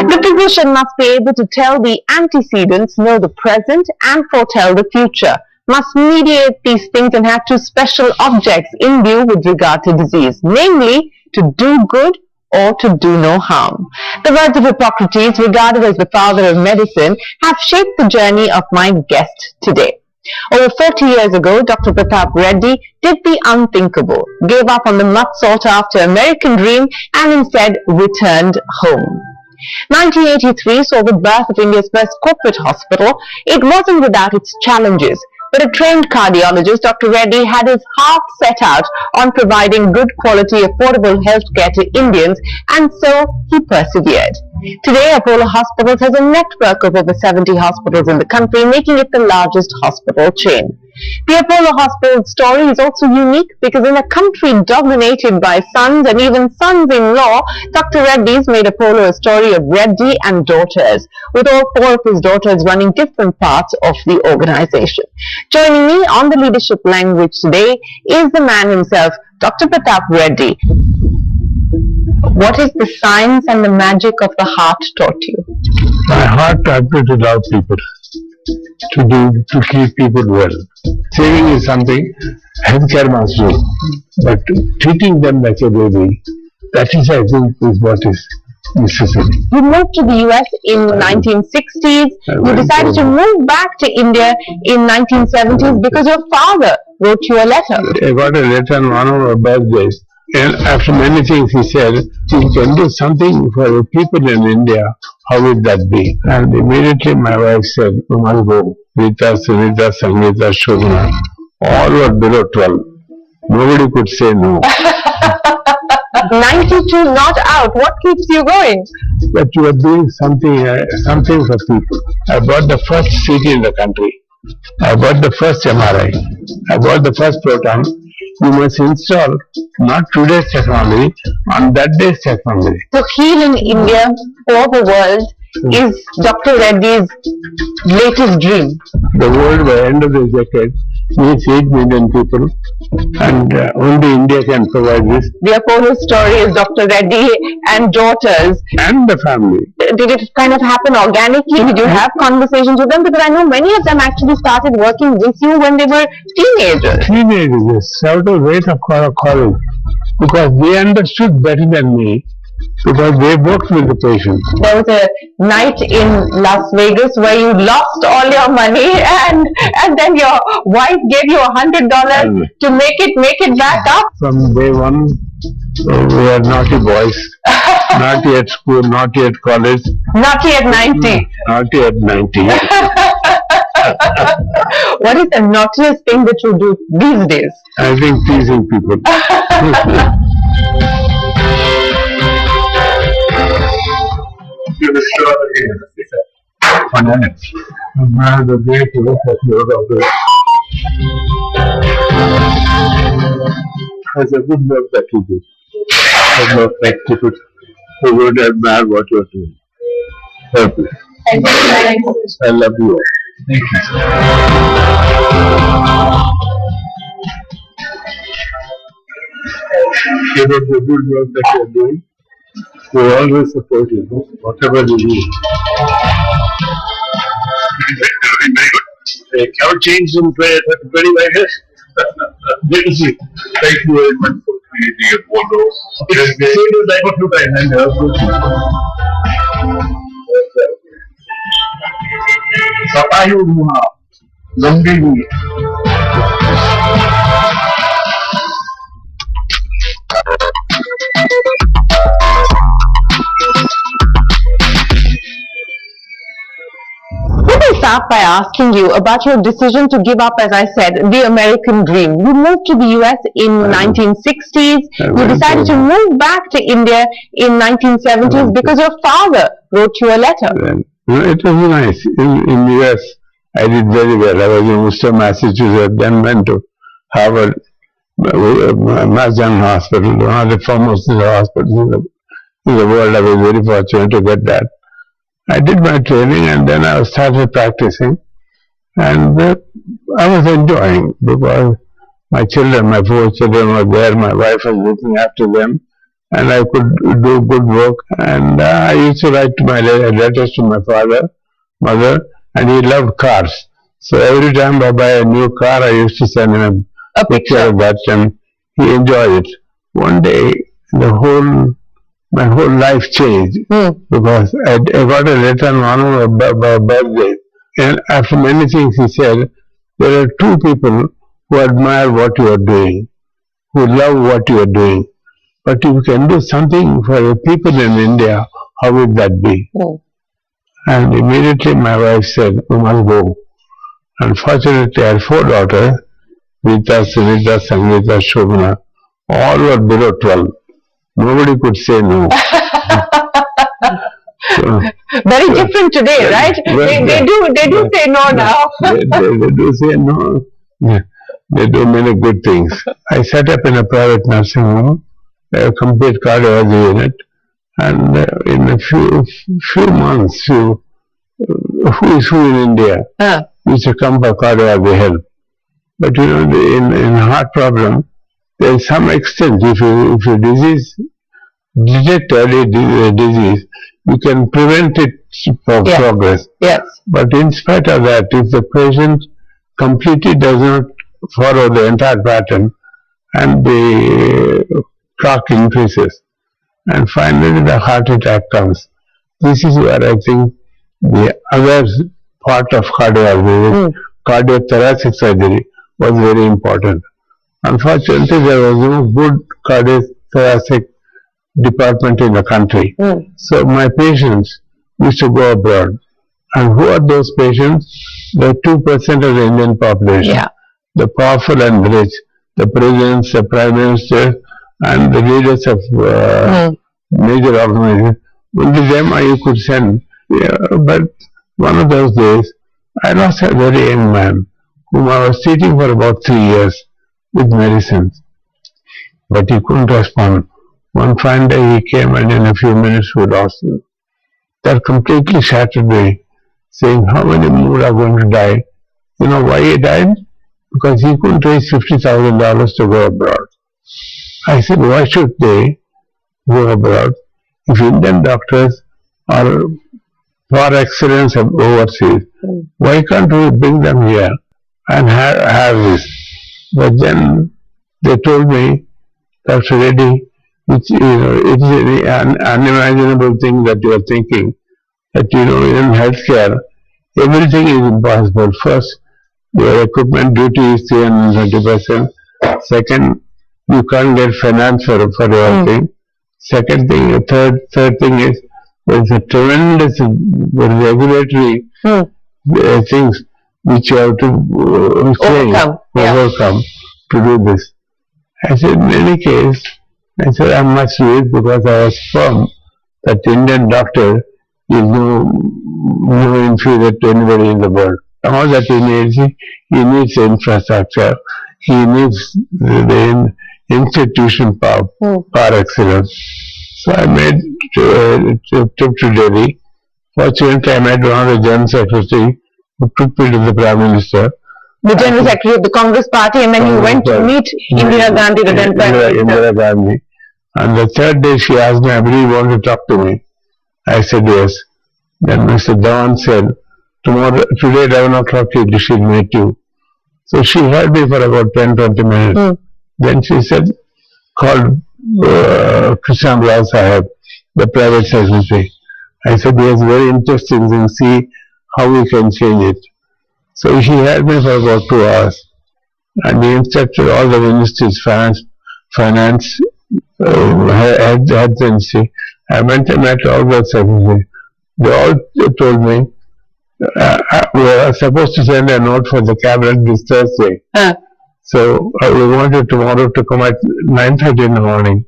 The physician must be able to tell the antecedents, know the present, and foretell the future. Must mediate these things and have two special objects in view with regard to disease, namely, to do good or to do no harm. The words of Hippocrates, regarded as the father of medicine, have shaped the journey of my guest today. Over 40 years ago, Dr. Prathap Reddy did the unthinkable, gave up on the much sought after American dream and instead returned home. 1983 saw the birth of India's first corporate hospital. It wasn't without its challenges, but a trained cardiologist, Dr. Reddy, had his heart set out on providing good quality, affordable healthcare to Indians, and so he persevered. Today, Apollo Hospitals has a network of over 70 hospitals in the country, making it the largest hospital chain. The Apollo Hospital story is also unique because in a country dominated by sons and even sons-in-law, Dr. Reddy's made Apollo a story of Reddy and daughters, with all four of his daughters running different parts of the organization. Joining me on the leadership language today is the man himself, Dr. Prathap Reddy. What is the science and the magic of the heart taught you? My heart taught me to love people, to keep people well. Saving is something healthcare must do, but treating them like a baby, that is, I think, is what is necessary. You moved to the US in the 1960s. You decided to move back to India in 1970s because your father wrote you a letter. I got a letter on one of our birthdays. And after many things he said, you can do something for the people in India, how would that be? And immediately my wife said, you must go. Rita, Sunita, Sangeeta, Shobana, all were below 12. Nobody could say no. 92 not out, what keeps you going? But you are doing something for people. I bought the first CT in the country. I bought the first MRI. I bought the first proton. You must install not today's technology, on that day's technology. To heal in India for the world is Dr. Reddy's latest dream. The world by the end of this decade needs 8 million people, and only India can provide this. The Apollo story is Dr. Reddy and daughters. And the family. Did it kind of happen organically? Did you have conversations with them? Because I know many of them actually started working with you when they were teenagers. Teenagers, out of rate of college, because they understood better than me, because they worked with the patients. There was a night in Las Vegas where you lost all your money and then your wife gave you $100 to make it back up. From day one, we are naughty boys. Not yet school, not yet college. Not yet 90. Not yet 90. What is the naughtiest thing that you do these days? I think teasing people. The way to look at Neurosurgery. It's a good work that you do. It's not like people who would admire what you are doing. Help me. I love you all. Thank you. You know the good work that you are doing. We always support you, whatever you do. Have you changed in 25 years? Good to see. Thank you very much for creating a photo. It's the same type of 2 times and Sapayu Luna, Lumbini. Let me start by asking you about your decision to give up, as I said, the American dream. You moved to the US in 1960s. You decided to move back to India in 1970s because your father wrote you a letter. It was nice. In the US, I did very well. I was in Worcester, Massachusetts, then went to Harvard, Mass General Hospital, one of the foremost hospitals in the world. I was very fortunate to get that. I did my training and then I started practicing, and I was enjoying because my children, my 4 children were there, my wife was looking after them, and I could do good work. And I used to write my letters to my father, mother, and he loved cars. So every time I buy a new car, I used to send him a picture of that, and he enjoyed it. One day, my whole life changed because I got a letter on my birthday, and after many things he said, there are two people who admire what you are doing, who love what you are doing. But if you can do something for the people in India, how would that be? And immediately my wife said, you must go. Unfortunately, I had 4 daughters, Rita, Sunita, Sangeeta, Shobana. All were below 12. Nobody could say no. So, very different today, right? They do say no now. they do say no. They do many good things. I set up in a private nursing home, a complete cardiology unit, and in a few months, who is who in India used to come for cardiology help. But you know, in heart problem, there is some extent, if you detect early disease, you can prevent it for progress. Yes. But in spite of that, if the patient completely does not follow the entire pattern, and the clock increases, and finally the heart attack comes. This is where I think the other part of cardiology, cardiothoracic surgery, was very important. Unfortunately, there was no good cardiothoracic department in the country. So my patients used to go abroad. And who are those patients? The 2% of the Indian population. The powerful and rich, the presidents, the prime minister, and the leaders of major organizations. Only them you could send. But one of those days, I lost a very young man whom I was treating for about 3 years with medicines. But he couldn't respond. One fine day he came, and in a few minutes we lost him. That completely shattered me, saying how many more are going to die. You know why he died? Because he couldn't raise $50,000 to go abroad. I said, why should they go abroad? If Indian doctors are far excellence overseas, why can't we bring them here and have this? But then they told me, Dr. Reddy, it is an unimaginable thing that you are thinking, that in healthcare, everything is impossible. First, your equipment duty is 330%. Second, you can't get finance for your thing. Second thing, third thing is, there is a tremendous regulatory things which you have to overcome to do this. I said, in any case, I must do it because I was firm that Indian doctor is no inferior to anybody in the world. All that he needs infrastructure, he needs the institution power excellence. So I made a trip to Delhi. Fortunately, I met one of the General Secretary who took me to the Prime Minister. The General Secretary of the Congress Party, and then you went to meet Indira Gandhi, the then Prime Minister. Indira Gandhi. And the third day she asked me, I really want to talk to me. I said yes. Then Mr. Dhawan said, today 11 o'clock she'll meet you. So she held me for about 10-20 minutes. Then she said, call Krishna Lal Sahib, the private secretary. I said, yes, very interesting thing, see how we can change it. So she held me for about 2 hours. And he instructed all the ministries, finance, health ministry. I went and met all the secretaries. They all told me, we are supposed to send a note for the cabinet this Thursday. So we wanted tomorrow to come at 9:30 in the morning.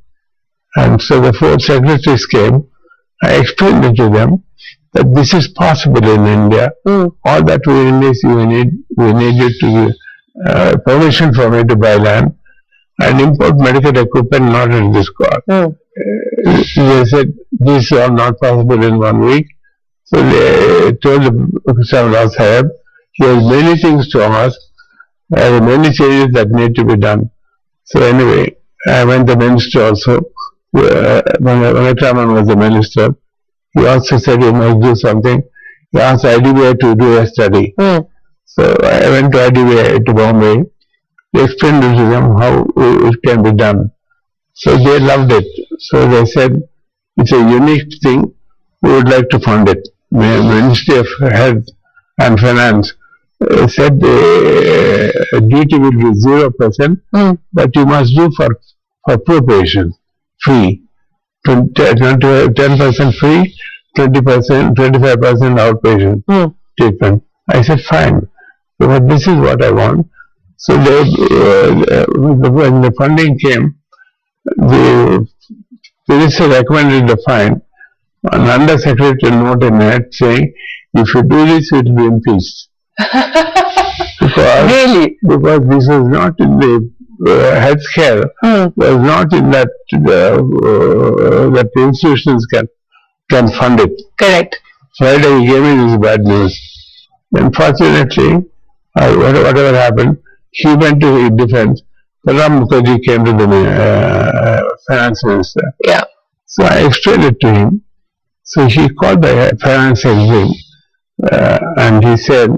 And so the 4 secretaries came. I explained it to them that this is possible in India. All that we need you to give permission for me to buy land and import medical equipment not at this cost. They said this is not possible in 1 week. So they told Krishna Lal Sahib, he has many things to ask, there are many changes that need to be done. So anyway, I went to the minister also. when Raman was the minister, he also said he must do something. He asked IDBI to do a study. So I went to IDBI to Bombay. They explained to them how it can be done. So they loved it. So they said, it's a unique thing. We would like to fund it. Ministry of Health and Finance said the duty will be 0%, but you must do for poor patients, free. 10% free, 20%, 25% outpatient treatment. I said, fine. But this is what I want. So when the funding came, the minister recommended the fine. An undersecretary note in it saying, if you do this, it will be impeached. Really? Because this was not in the healthcare, was not in that that the institutions can fund it. Correct. Friday he gave me this bad news. Unfortunately, whatever happened, he went to defense. Prathap Mukherjee came to the finance minister. Yeah. So I explained it to him. So he called the finance secretary and he said,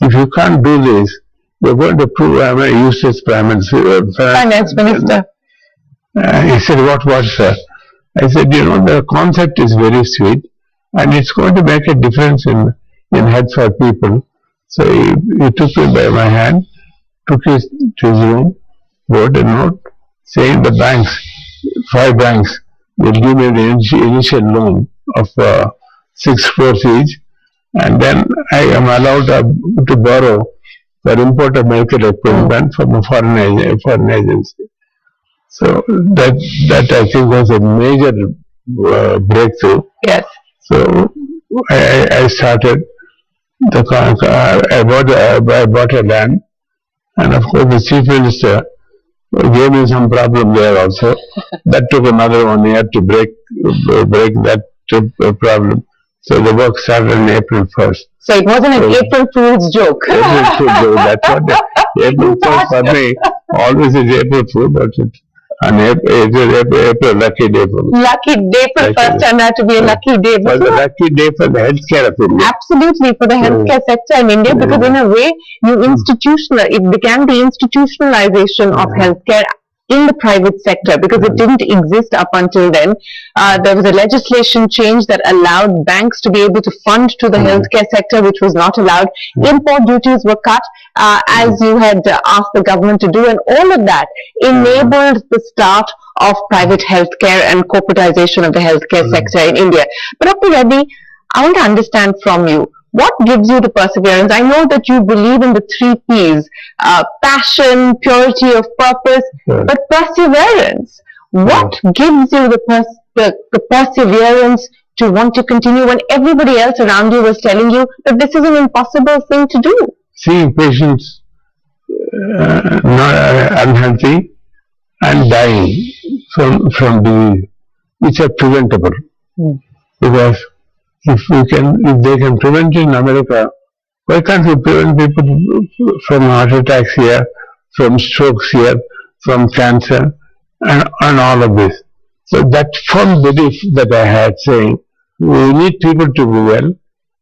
if you can't do this, you're going to prove I'm a useless finance minister. He said, what, sir? I said, the concept is very sweet and it's going to make a difference in health for people. So he took me by my hand, took his to his room, wrote a note saying the banks, 5 banks, will give me the initial loan of 6 crores each, and then I am allowed to borrow for import of medical equipment from a foreign agency. So that I think was a major breakthrough. Yes. So I started. I bought a land, and of course the chief minister gave me some problem there also. That took another 1 year to break that problem. So the work started on April 1st. So it wasn't an April Fool's joke. April Fool's joke. That's what April Fool's for me always is April Fool, but April lucky day for me. Lucky day for the first time had to be a lucky day. But the lucky day for the healthcare of India. Absolutely, for the healthcare sector in India, because in a way, it began the institutionalization of healthcare in the private sector, because it didn't exist up until then. There was a legislation change that allowed banks to be able to fund to the healthcare sector, which was not allowed. Import duties were cut, as you had asked the government to do, and all of that enabled the start of private healthcare and corporatization of the healthcare sector in India. But Dr. Reddy, I want to understand from you, what gives you the perseverance? I know that you believe in the 3 P's, passion, purity of purpose, but perseverance. What gives you the perseverance to want to continue when everybody else around you was telling you that this is an impossible thing to do? Seeing patients not unhealthy and dying from disease, which are preventable. Because if they can prevent it in America, why can't we prevent people from heart attacks here, from strokes here, from cancer, and all of this? So that firm belief that I had, saying we need people to be well,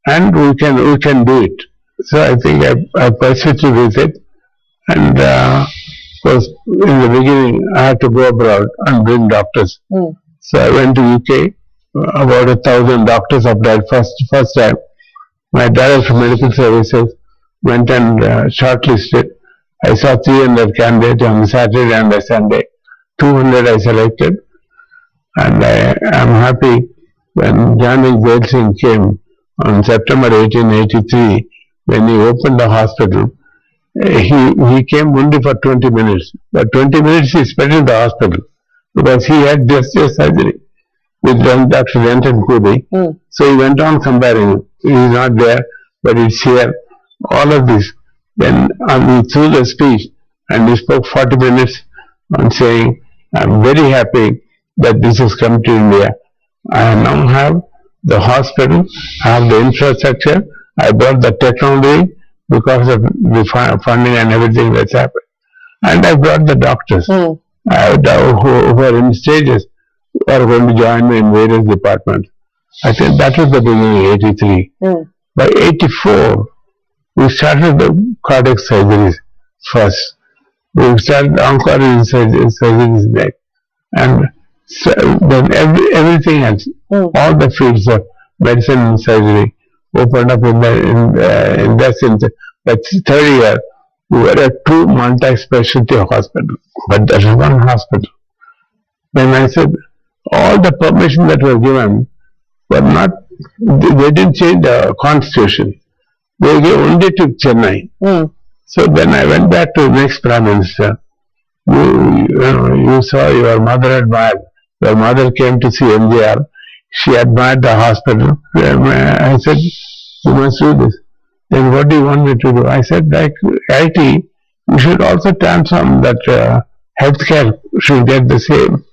and we can do it. So I think I persevered with it, and of course in the beginning I had to go abroad and bring doctors. So I went to UK. About 1,000 doctors applied first time. My director of medical services went and shortlisted. I saw 300 candidates on Saturday and Sunday. 200 I selected, and I am happy when Gynaecology Singh came on September 1883. When he opened the hospital, he came only for 20 minutes. But 20 minutes he spent in the hospital because he had just a surgery with Dr. Denton Kubi. So he went on comparing. He is not there, but it's here. All of this. Then he threw the speech and he spoke 40 minutes on saying, I'm very happy that this has come to India. I now have the hospital, I have the infrastructure, I brought the technology because of the funding and everything that's happened. And I brought the doctors who are in stages. are going to join me in various departments. I think that was the beginning, 83. By 84, we started the cardiac surgeries first. We started oncology surgeries next. And so then everything else, all the fields of medicine and surgery opened up in that sense. But 30 years, we were a true multi-specialty hospital. But that is one hospital. When I said all the permission that were given were not, they didn't change the constitution. They gave only to Chennai. So then I went back to the next Prime Minister. You saw your mother admired. Your mother came to see MGR. She admired the hospital. I said, you must do this. Then what do you want me to do? I said, like IT, you should also transform that healthcare should get the same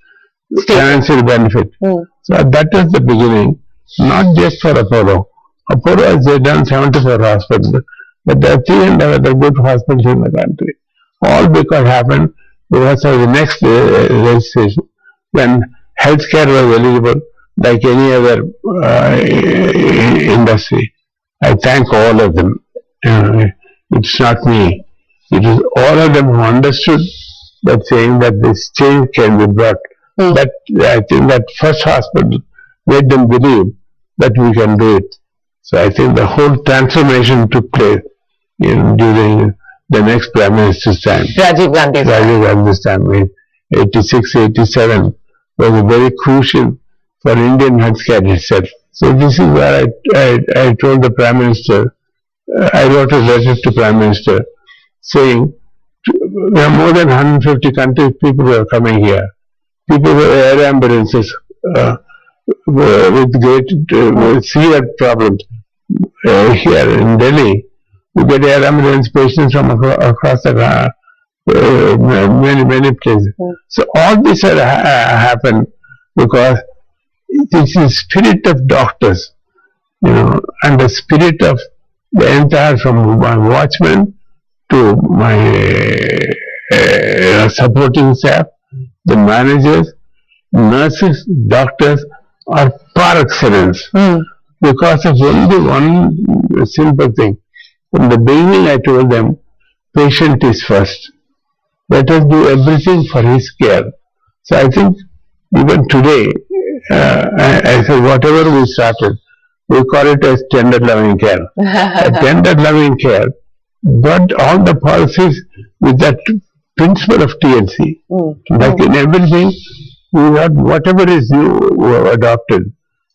financial benefit. So that was the beginning, not just for Apollo. Apollo has done 74 hospitals, but there are 300 other good hospitals in the country. All because happened because of the next legislation, when healthcare was eligible like any other industry. I thank all of them. It's not me. It is all of them who understood that saying that this change can be brought. But I think that first hospital made them believe that we can do it. So I think the whole transformation took place during the next Prime Minister's time. Rajiv Gandhi's time, 86, 87 was very crucial for Indian healthcare itself. So this is where I told the Prime Minister, I wrote a letter to Prime Minister saying, there are more than 150 countries, people who are coming here. People with air ambulances with great severe problems. Here in Delhi, we get air ambulance patients from across the many places. So all this had happened because this is spirit of doctors, and the spirit of the entire, from my watchman to my supporting staff, the managers, nurses, doctors are par excellence. Because of only one simple thing. From the beginning I told them, patient is first. Let us do everything for his care. So I think even today, I said whatever we started, we call it as tender loving care. Tender loving care, but all the policies with that principle of TLC. Like in everything, we have whatever is new adopted.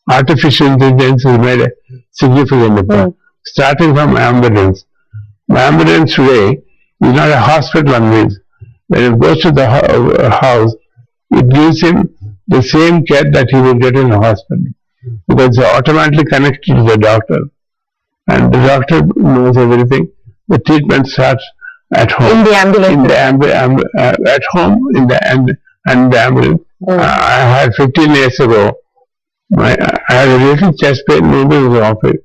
Artificial intelligence has made a significant impact. Starting from ambulance. Ambulance today is not a hospital on wheels. When it goes to the house, it gives him the same care that he will get in a hospital. Because it's automatically connected to the doctor. And the doctor knows everything. The treatment starts at home. In the ambulance. At home, in the ambulance. I had 15 years ago, I had a little chest pain, moving to the office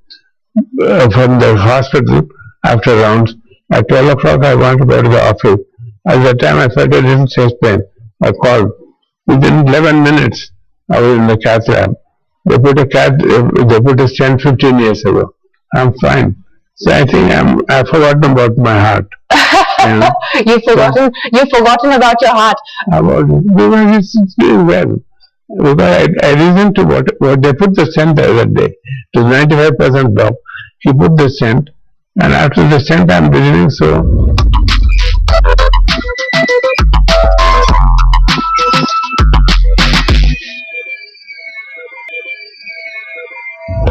from the hospital after rounds. At 12 o'clock, I wanted to go to the office. At that time, I felt a little chest pain. I called. Within 11 minutes, I was in the cath lab. They put a stent 15 years ago. I'm fine. So I think I've forgotten about my heart. You've forgotten about your heart. Because it's doing well. Because I listened to what they put the stent the other day. To 95% block. He put the stent, and after the stent I'm breathing so.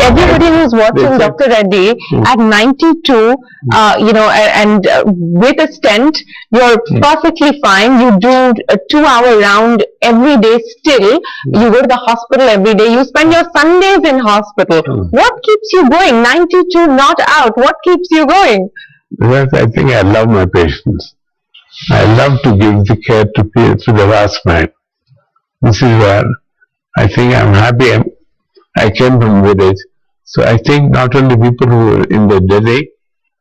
Everybody who's watching Dr. Reddy at 92, and with a stent, you're perfectly fine. You do a 2-hour round every day still. You go to the hospital every day. You spend your Sundays in hospital. What keeps you going? 92, not out. What keeps you going? Because I think I love my patients. I love to give the care to the last mile. This is where I think I'm happy. I came from village. So I think not only people who are in the Delhi,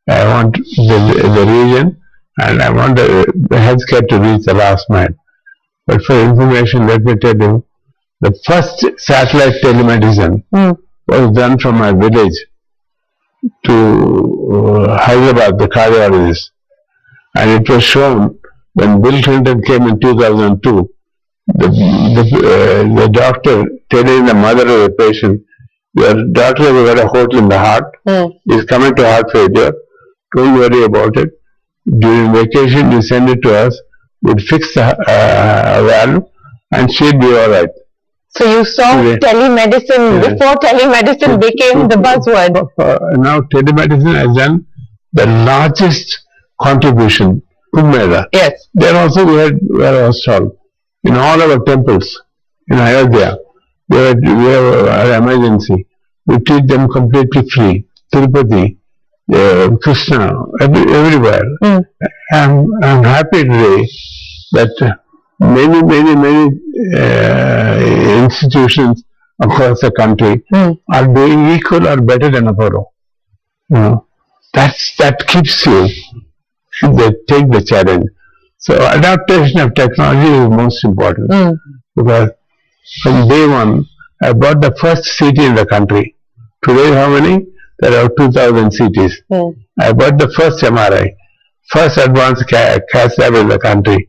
I want the region, and I want the healthcare to reach the last mile. But for information, let me tell you, the first satellite telemedicine was done from my village to Hyderabad, the cardiologist. And it was shown when Bill Clinton came in 2002, the doctor telling the mother of the patient, your daughter has got a hole in the heart, is coming to heart failure, don't worry about it. During vacation, you send it to us, we'll fix the valve, and she'll be all right. So you saw telemedicine before telemedicine became the buzzword. Now telemedicine has done the largest contribution. Kumbh. Yes. There also we had installed in all our temples in Ayodhya. We have an emergency. We treat them completely free. Tirupati, Krishna, everywhere. I'm happy today that many institutions across the country are doing equal or better than Apollo. You know, that keeps you. They take the challenge. So adaptation of technology is most important because from day one, I bought the first CT in the country. Today, how many? There are 2,000 CTs. I bought the first MRI, first advanced CAT lab in the country.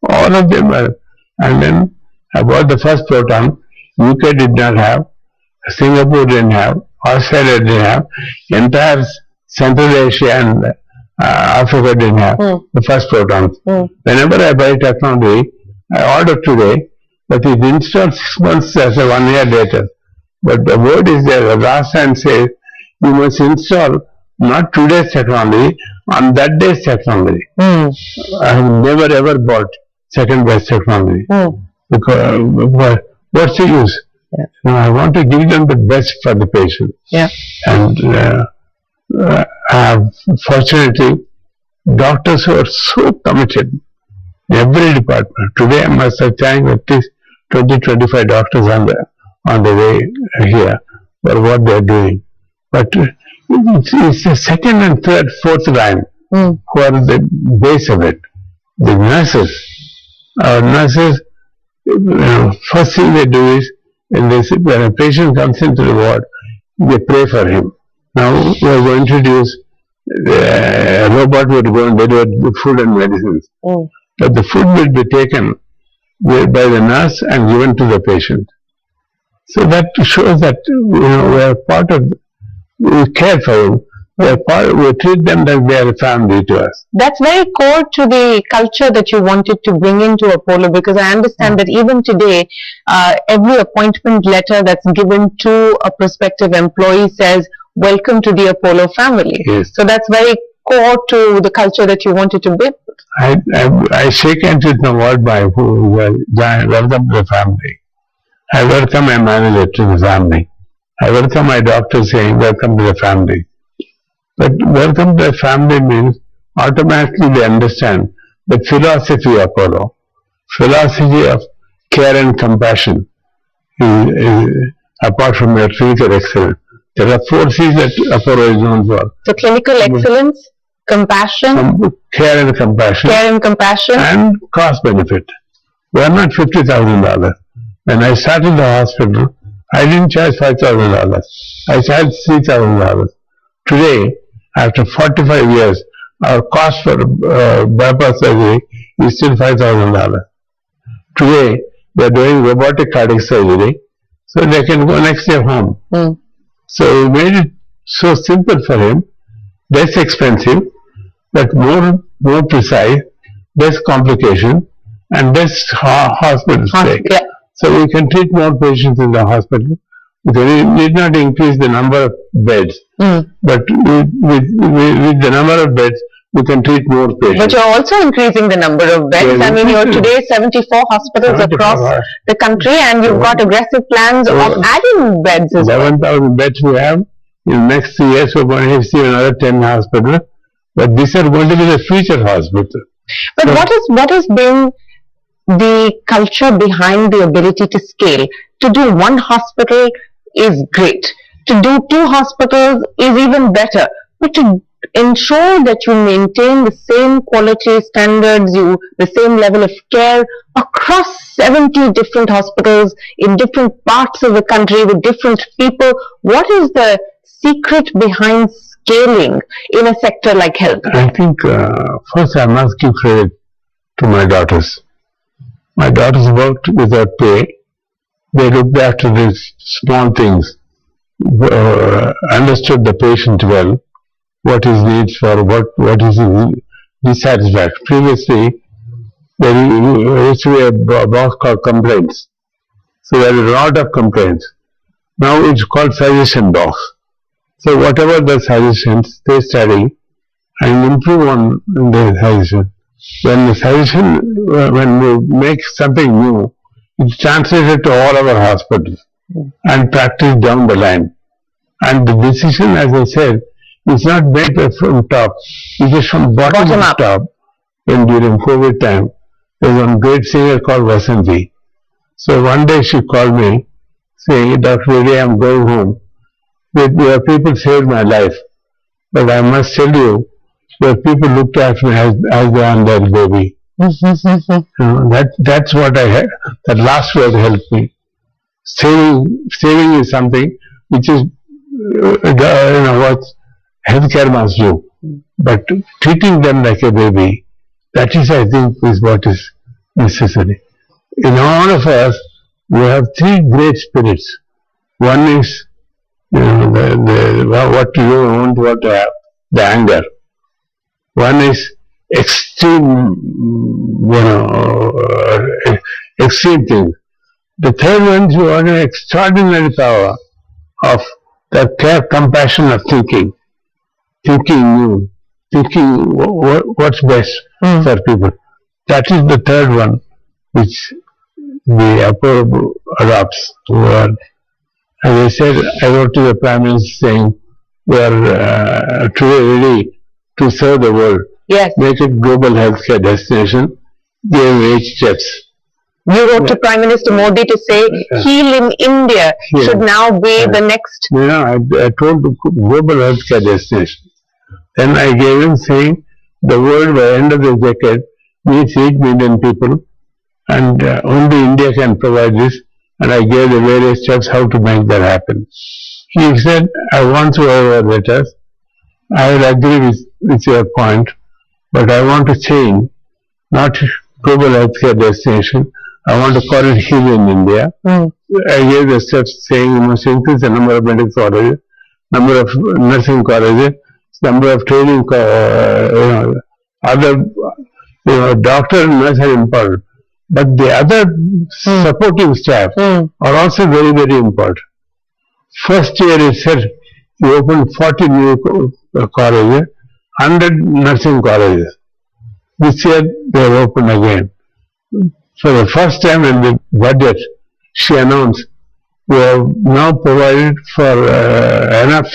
All of them are. And then I bought the first proton. UK did not have, Singapore didn't have, Australia didn't have, entire Central Asia and Africa didn't have the first protons. Whenever I buy technology, I order today, but it installs 6 months as a 1 year later. But the word is there, the last time says, you must install not today's technology, on that day's technology. I have never ever bought second best technology. Because what's the use? I want to give them the best for the patient. And fortunately, doctors who are so committed in every department. Today I must have thanked at least 20-25 doctors on the way here for what they are doing. But it's the second and third, fourth line who are the base of it. The nurses. Our nurses, first thing they do is when a patient comes into the ward, they pray for him. Now we are going to introduce a robot will go and deliver the food and medicines. But the food will be taken by the nurse and given to the patient. So that shows that we are part of, we care for them. We treat them like they are a family to us. That's very core to the culture that you wanted to bring into Apollo, because I understand that even today, every appointment letter that's given to a prospective employee says, welcome to the Apollo family. So that's very core to the culture that you wanted to build. I shake hands with my ward boy who welcome to the family. I welcome my manager to the family. I welcome my doctor saying welcome to the family. But welcome to the family means automatically they understand the philosophy of Apollo, philosophy of care and compassion, apart from your clinical excellence. There are 4 C's that Apollo is known for. So clinical excellence, compassion, care and compassion, and cost benefit. We are not $50,000. When I started the hospital, I didn't charge $5,000. I charged $3,000. Today, after 45 years, our cost for bypass surgery is still $5,000. Today, they are doing robotic cardiac surgery, so they can go next day home. So we made it so simple for him, less expensive, but more precise, less complication, and less hospital stay. So we can treat more patients in the hospital. We need not increase the number of beds, but with the number of beds, we can treat more patients. But you're also increasing the number of beds. I mean, you're today 74 hospitals across the country, and you've got aggressive plans of adding beds as well. 11,000 beds we have. In the next 3 years, we're going to see another 10 hospitals. But these are going to be the future hospitals. But what has been the culture behind the ability to scale? To do 1 hospital is great. To do 2 hospitals is even better. But to ensure that you maintain the same quality standards, the same level of care across 70 different hospitals in different parts of the country with different people. What is the secret behind scaling in a sector like health? I think first I must give credit to my daughters. My daughters worked without pay. They looked after these small things, understood the patient well, what his needs for, what is his dissatisfaction. Previously, there used to be a box called complaints. So there are a lot of complaints. Now it's called suggestion box. So whatever the suggestions, they study and improve on the suggestion. When the suggestion, when we make something new, it's translated to all our hospitals and practiced down the line. And the decision, as I said, is not made from top, it is from bottom to top. And during COVID time, there was one great singer called Vasanthi. So one day she called me saying, Dr. Reddy, I'm going home. Your people saved my life. But I must tell you, your people looked after me as they are their baby. That's what I had. That last word helped me. Saving is something which is, what healthcare must do. But treating them like a baby, that is, I think, is what is necessary. In all of us, we have three great spirits. One is what you don't want to have, the anger. One is extreme, extreme thing. The third one is you have an extraordinary power of the care, compassion of thinking new, thinking what's best for people. That is the third one which the Apollo adopts. As I said, I wrote to the Prime Minister saying, we are today ready to serve the world. Yes. Make it global healthcare destination. Give 8 steps. You wrote to Prime Minister Modi to say, Heal in India should now be the next. I told the global healthcare destination. Then I gave him saying, the world by the end of the decade needs 8 million people and only India can provide this. And I gave the various steps how to make that happen. He said, I want to write letters. I will agree with your point, but I want to change, not global healthcare destination. I want to call it Heal in India. I gave the steps saying you must increase the number of medical colleges, number of nursing colleges, number of training, other, doctor and nurse are important. But the other supporting staff are also very, very important. First year it said you opened 40 new colleges, 100 nursing colleges. This year they have opened again. For the first time in the budget, she announced we have now provided for enough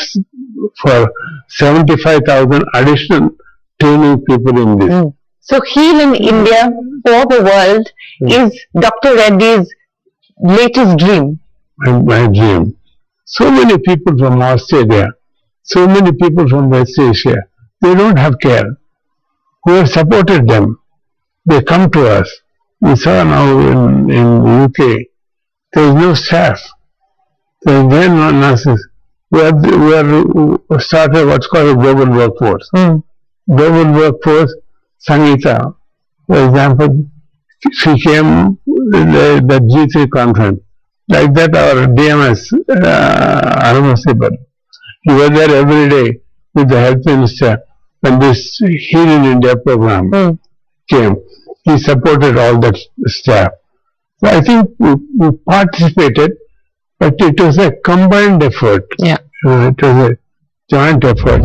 for 75,000 additional training people in this. So Heal in India for the world is Dr. Reddy's latest dream. My dream. So many people from Australia, so many people from West Asia, they don't have care. We have supported them. They come to us. We saw now in UK, there is no staff. There is no nurses. We have started what's called a global workforce. Global workforce, Sangeeta, for example, she came the G3 conference. Like that our DMS, Aramasibar, he was there every day with the health minister when this Heal in India program came. He supported all that staff. So I think we participated, but it was a combined effort. Yeah. It was a joint effort.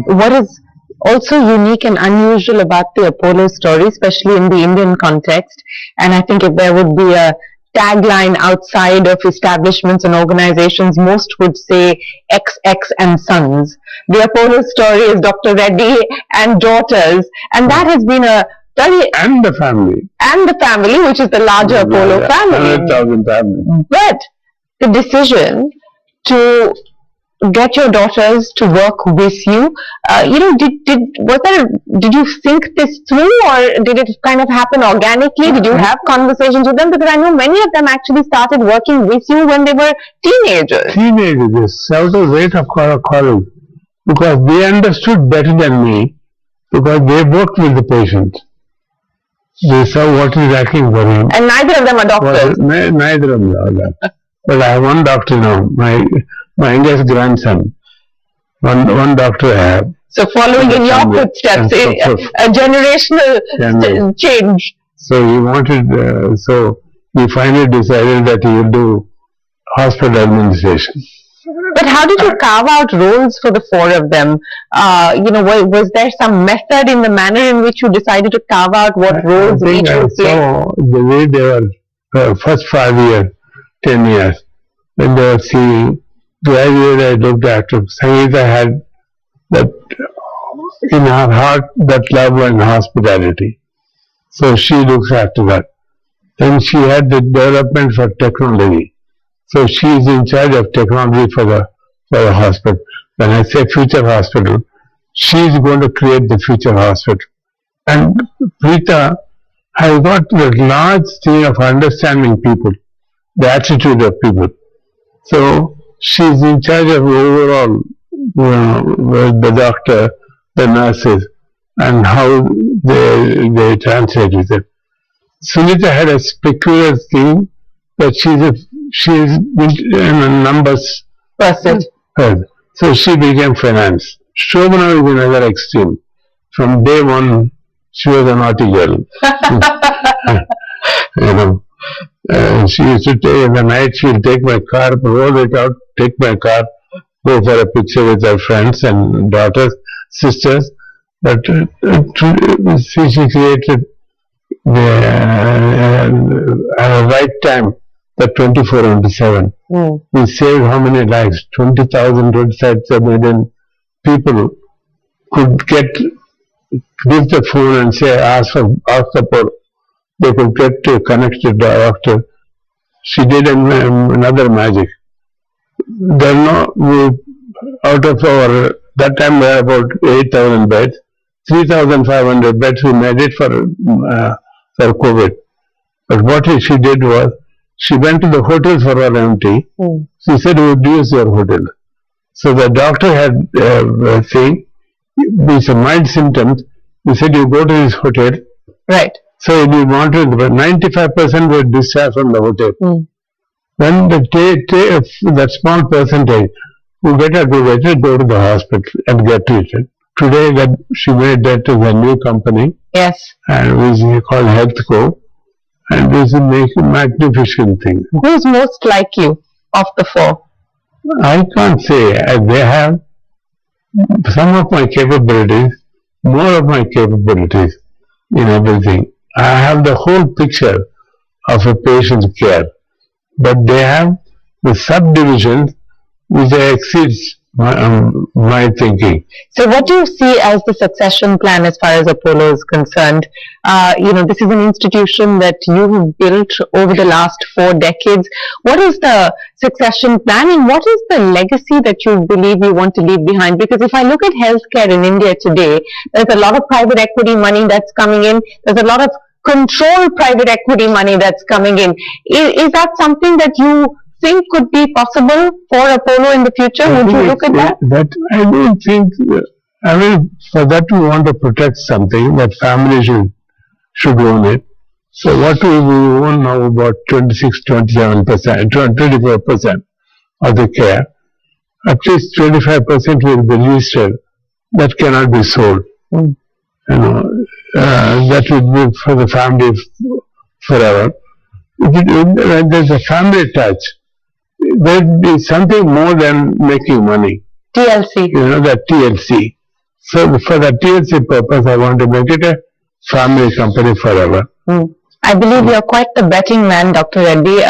What is also unique and unusual about the Apollo story, especially in the Indian context, and I think if there would be a tagline outside of establishments and organizations, most would say XX and sons. The Apollo story is Dr. Reddy and daughters, and that has been a very... And the family. And the family, which is the larger Apollo family. 100,000 family. But the decision to get your daughters to work with you? Did you think this through, or did it kind of happen organically? Did you have conversations with them? Because I know many of them actually started working with you when they were teenagers. Teenagers, several rate of college, because they understood better than me, because they worked with the patient. They saw what is lacking for him. And neither of them are doctors. Neither of them are that. But I have one doctor now, my youngest grandson. One doctor I have. So following in your footsteps, a generational change. So he wanted, so he finally decided that he will do hospital administration. But how did you carve out roles for the four of them? Was there some method in the manner in which you decided to carve out what roles each would play? So the way they were, first 5 years, 10 years, when they were seeing, gradually I looked after. Sangeeta had that in her heart, that love and hospitality. So she looks after that. Then she had the development for technology. So she is in charge of technology for the hospital. When I say future hospital, she is going to create the future hospital. And Preeta has got the large thing of understanding people, the attitude of people. So she is in charge of overall, the doctor, the nurses, and how they translate with it. Sunita had a peculiar thing that she is in numbers person. So she became finance. Shobana is another extreme. From day one, she was a naughty girl. She used to take, in the night she would take my car, roll it out, take my car, go for a picture with her friends and daughters, sisters. But she created the right time, the 24/7. We saved how many lives? 20,000, 27 million people could give the phone and say, ask for, they could get to connect to the doctor. She did another magic. There are out of our, that time we had about 8,000 beds, 3,500 beds we made it for COVID. But what she did was, she went to the hotels for all empty. She said, reduce your hotel. So the doctor had saying, these are mild symptoms. He said, you go to this hotel. Right. So we wanted, but 95% were discharged from the hotel. Then that small percentage who get admitted go to the hospital and get treated. Today she made that to a new company. Yes. And which is called HealthCo. And this is a magnificent thing. Who is most like you of the four? I can't say. They have some of my capabilities, more of my capabilities in everything. I have the whole picture of a patient's care, but they have the subdivisions which exceeds my thinking. So what do you see as the succession plan as far as Apollo is concerned? This is an institution that you have built over the last 4 decades. What is the succession plan, and what is the legacy that you believe you want to leave behind? Because if I look at healthcare in India today, there's a lot of private equity money that's coming in. There's a lot of controlled private equity money that's coming in. Is that something that you think could be possible for Apollo in the future? Would you look at that? I don't think. For that we want to protect something that family should own it. So what we own now, about 26, 27%, 24% of the care. At least 25% will be registered. That cannot be sold. That will be for the family forever. When there's a family touch, there is something more than making money. TLC. That TLC. So for the TLC purpose, I want to make it a family company forever. I believe you're quite the betting man, Dr. Reddy.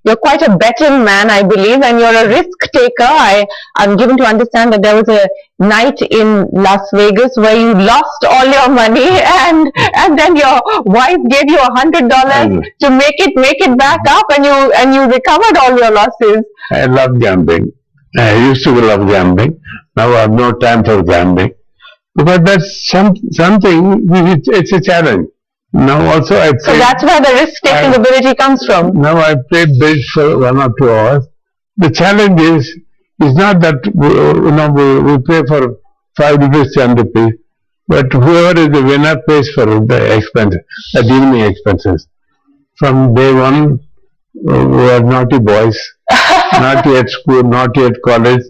You're quite a betting man, I believe, and you're a risk taker. I'm given to understand that there was a night in Las Vegas where you lost all your money, and then your wife gave you $100 to make it back up, and you recovered all your losses. I love gambling. I used to love gambling. Now I have no time for gambling. Because that's something, it's a challenge. Now also I play. So that's where the risk-taking ability comes from. Now I play bridge for 1 or 2 hours. The challenge is not that we pay for 5 rupees, 10 rupees, but whoever is the winner pays for the expenses, the evening expenses. From day one, we are naughty boys, naughty at school, naughty at college,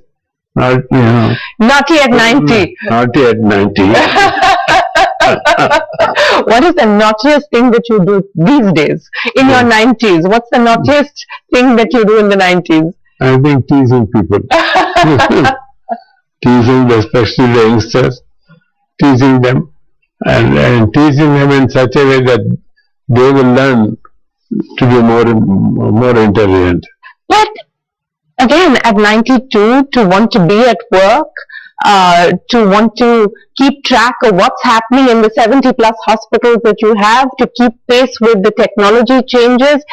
Naughty at 90. Naughty at 90. What is the naughtiest thing that you do these days in your 90s? What's the naughtiest thing that you do in the 90s? I think teasing people. Teasing, especially the youngsters, teasing them and teasing them in such a way that they will learn to be more intelligent. But again, at 92, to want to be at work, to want to keep track of what's happening in the 70 plus hospitals that you have, to keep pace with the technology changes.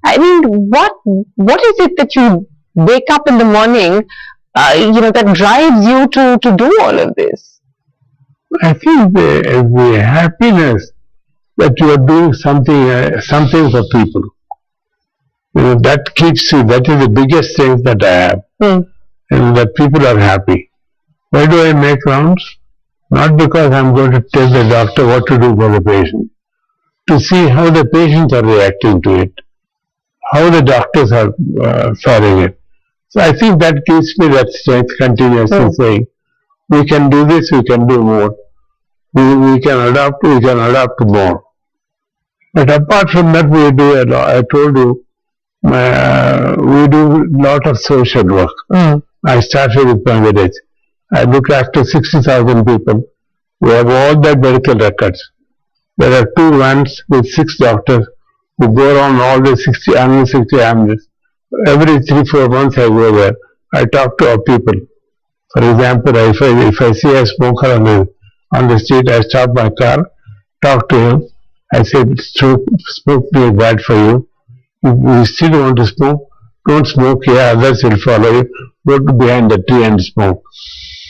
I mean, what is it that you wake up in the morning, that drives you to do all of this? I think the happiness that you are doing something for people. That keeps you, that is the biggest strength that I have. And that people are happy. Why do I make rounds? Not because I'm going to tell the doctor what to do for the patient. To see how the patients are reacting to it. How the doctors are solving it. So I think that gives me that strength continuously saying, we can do this, we can do more. We can adapt more. But apart from that, we do a lot. I told you, we do a lot of social work. I started with Bangladesh. I look after 60,000 people. We have all their medical records. There are 2 vans with 6 doctors who go around all the 60 families. Every 3-4 months I go there. I talk to our people. For example, if I see a smoker on the street, I stop my car, talk to him. I say, smoking is bad for you. If you still want to smoke, don't smoke here, others will follow you. Go to behind the tree and smoke.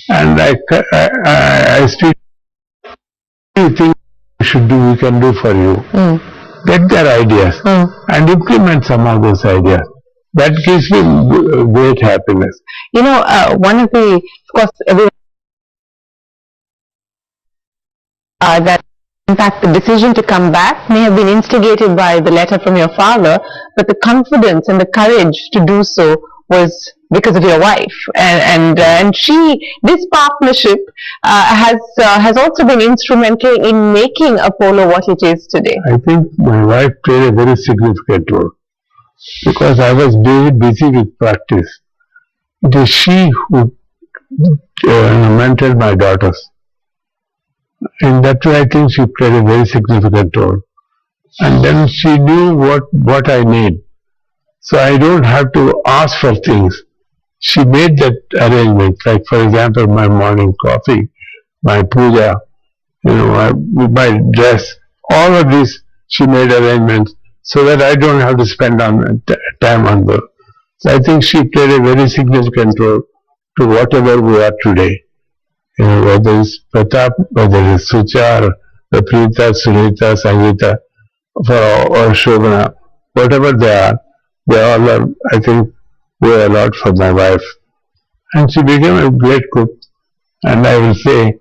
And I speak, anything you should do, we can do for you. Get their ideas and implement some of those ideas. That gives me great happiness. One of the, of course, that in fact the decision to come back may have been instigated by the letter from your father, but the confidence and the courage to do so was because of your wife, and this partnership has also been instrumental in making Apollo what it is today. I think my wife played a very significant role because I was very busy with practice. It is she who mentored my daughters. In that way, I think she played a very significant role. And then she knew what I need. So I don't have to ask for things. She made that arrangement, like for example, my morning coffee, my puja, my dress, all of this, she made arrangements so that I don't have to spend time on those. So I think she played a very significant role to whatever we are today. Whether it's Prathap, whether it's Sucha, or Preeta, Sunita, Sangeeta, or Shobana, whatever they all are, I think, were a lot for my wife. And she became a great cook. And I will say,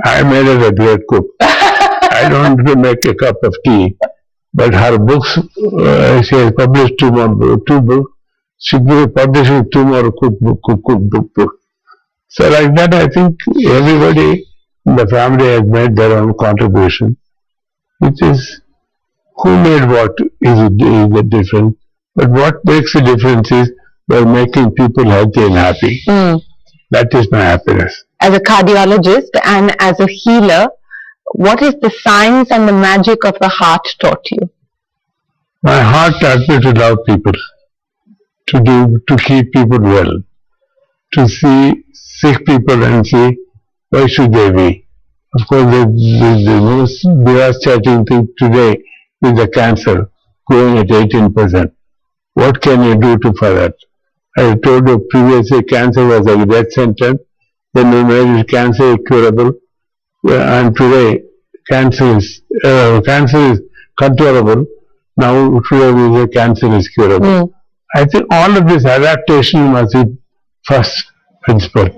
I made her a great cook. I don't make a cup of tea, but her books, she has published 2 books. She will be publishing 2 more cookbook books. So like that, I think everybody in the family has made their own contribution. Which is, who made what is the difference. But what makes the difference is by making people healthy and happy. That is my happiness. As a cardiologist and as a healer, what is the science and the magic of the heart taught you? My heart taught me to love people, to keep people well, to see sick people and see why should they be. Of course, the most devastating thing today is the cancer growing at 18%. What can you do for that? I told you previously cancer was a death sentence, then we made it cancer curable, and today cancer is controllable. Now today we say cancer is curable. I think all of this adaptation must be first principle.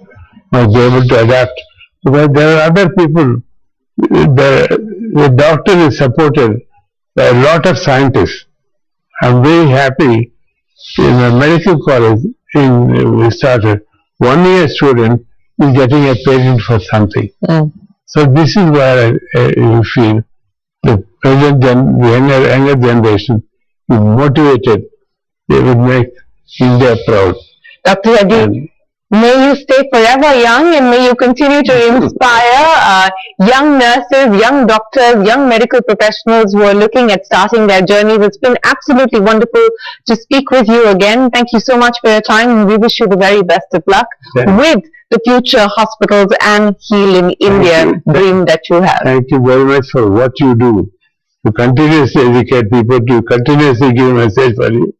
Must be able to adapt, because there are other people. The doctor is supported by a lot of scientists. I'm very happy in a medical college. We started 1 year student is getting a patent for something. So this is where I feel the present younger generation is motivated. They will make India proud. Dr. Reddy, may you stay forever young, and may you continue to inspire young nurses, young doctors, young medical professionals who are looking at starting their journeys. It's been absolutely wonderful to speak with you again. Thank you so much for your time, and we wish you the very best of luck with the future hospitals and Heal in India dream that you have. Thank you very much for what you do. To continuously educate people, to continuously give message for you.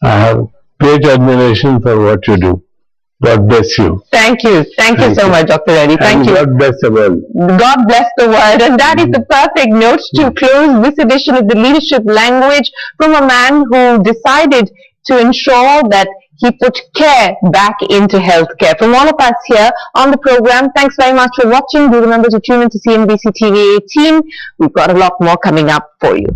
I have great admiration for what you do. God bless you. Thank you. Thank you so much, Dr. Reddy. Thank you. God bless the world. God bless the world. And that is the perfect note to close this edition of the Leadership Language from a man who decided to ensure that he put care back into healthcare. From all of us here on the program, thanks very much for watching. Do remember to tune into CNBC TV 18. We've got a lot more coming up for you.